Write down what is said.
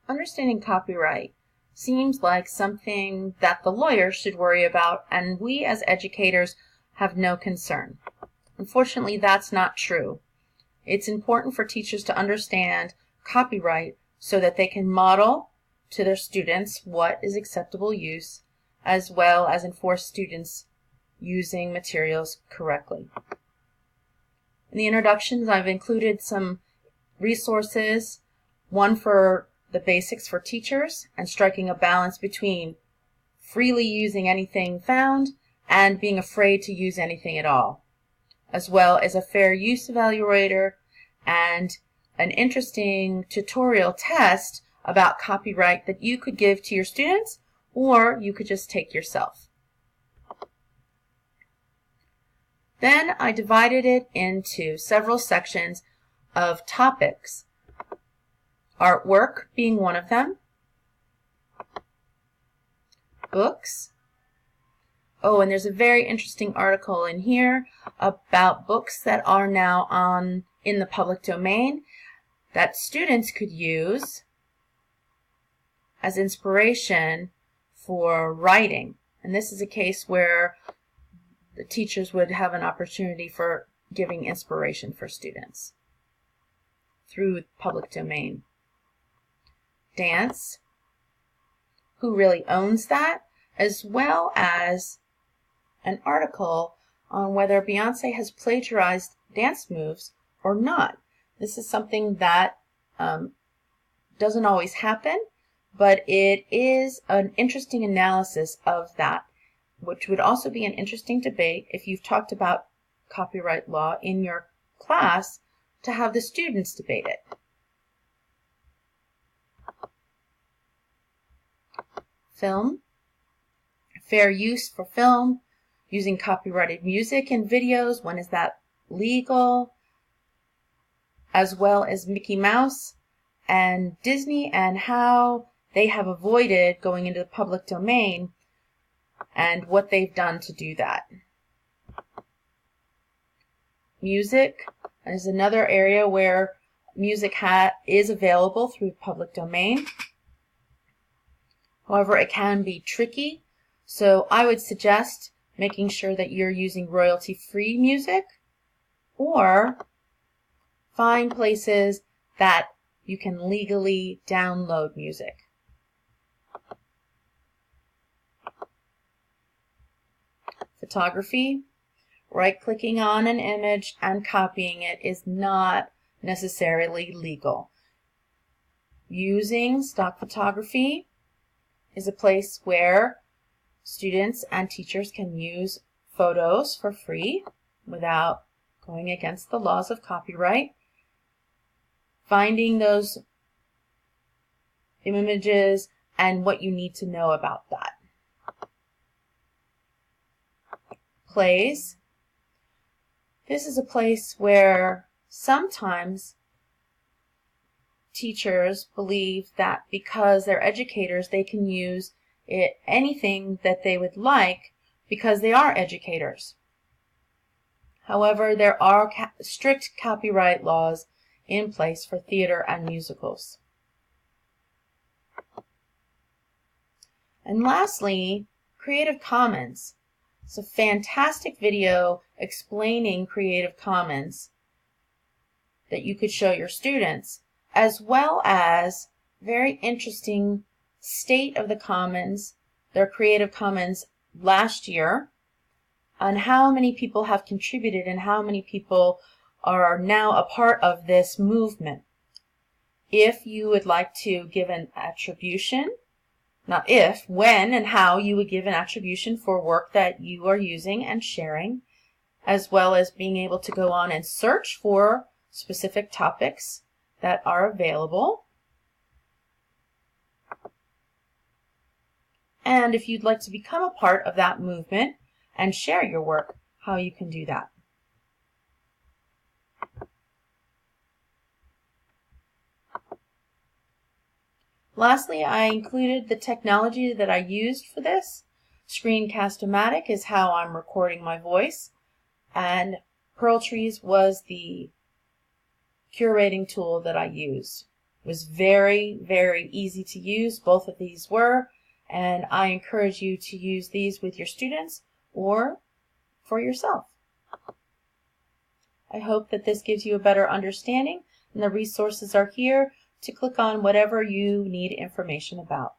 understanding copyright seems like something that the lawyer should worry about, and we as educators have no concern. Unfortunately, that's not true. It's important for teachers to understand copyright so that they can model to their students what is acceptable use, as well as enforce students using materials correctly. In the introductions, I've included some resources, one for the basics for teachers and striking a balance between freely using anything found and being afraid to use anything at all, as well as a fair use evaluator and an interesting tutorial test about copyright that you could give to your students or you could just take yourself. Then I divided it into several sections of topics, artwork being one of them, books. Oh, and there's a very interesting article in here about books that are now in the public domain that students could use as inspiration for writing. And this is a case where the teachers would have an opportunity for giving inspiration for students through public domain. Dance, who really owns that, as well as an article on whether Beyonce has plagiarized dance moves or not. This is something that doesn't always happen, but it is an interesting analysis of that, which would also be an interesting debate if you've talked about copyright law in your class to have the students debate it. Film, fair use for film, using copyrighted music and videos, when is that legal, as well as Mickey Mouse and Disney and how they have avoided going into the public domain and what they've done to do that. Music is another area where music is available through public domain. However, it can be tricky, so I would suggest making sure that you're using royalty-free music, or find places that you can legally download music. Photography, right-clicking on an image and copying it is not necessarily legal. Using stock photography is a place where students and teachers can use photos for free without going against the laws of copyright. Finding those images and what you need to know about that. Plays. This is a place where sometimes teachers believe that because they're educators, they can use anything that they would like because they are educators. However, there are strict copyright laws in place for theater and musicals. And lastly, Creative Commons. It's a fantastic video explaining Creative Commons that you could show your students, as well as very interesting State of the Commons, their Creative Commons last year, on how many people have contributed and how many people are now a part of this movement. If you would like to give an attribution, not if, when and how you would give an attribution for work that you are using and sharing, as well as being able to go on and search for specific topics that are available. And if you'd like to become a part of that movement and share your work, how you can do that. Lastly, I included the technology that I used for this. Screencast-O-Matic is how I'm recording my voice, and Pearl Trees was the curating tool that I used was very, very easy to use. Both of these were, and I encourage you to use these with your students or for yourself. I hope that this gives you a better understanding, and the resources are here to click on whatever you need information about.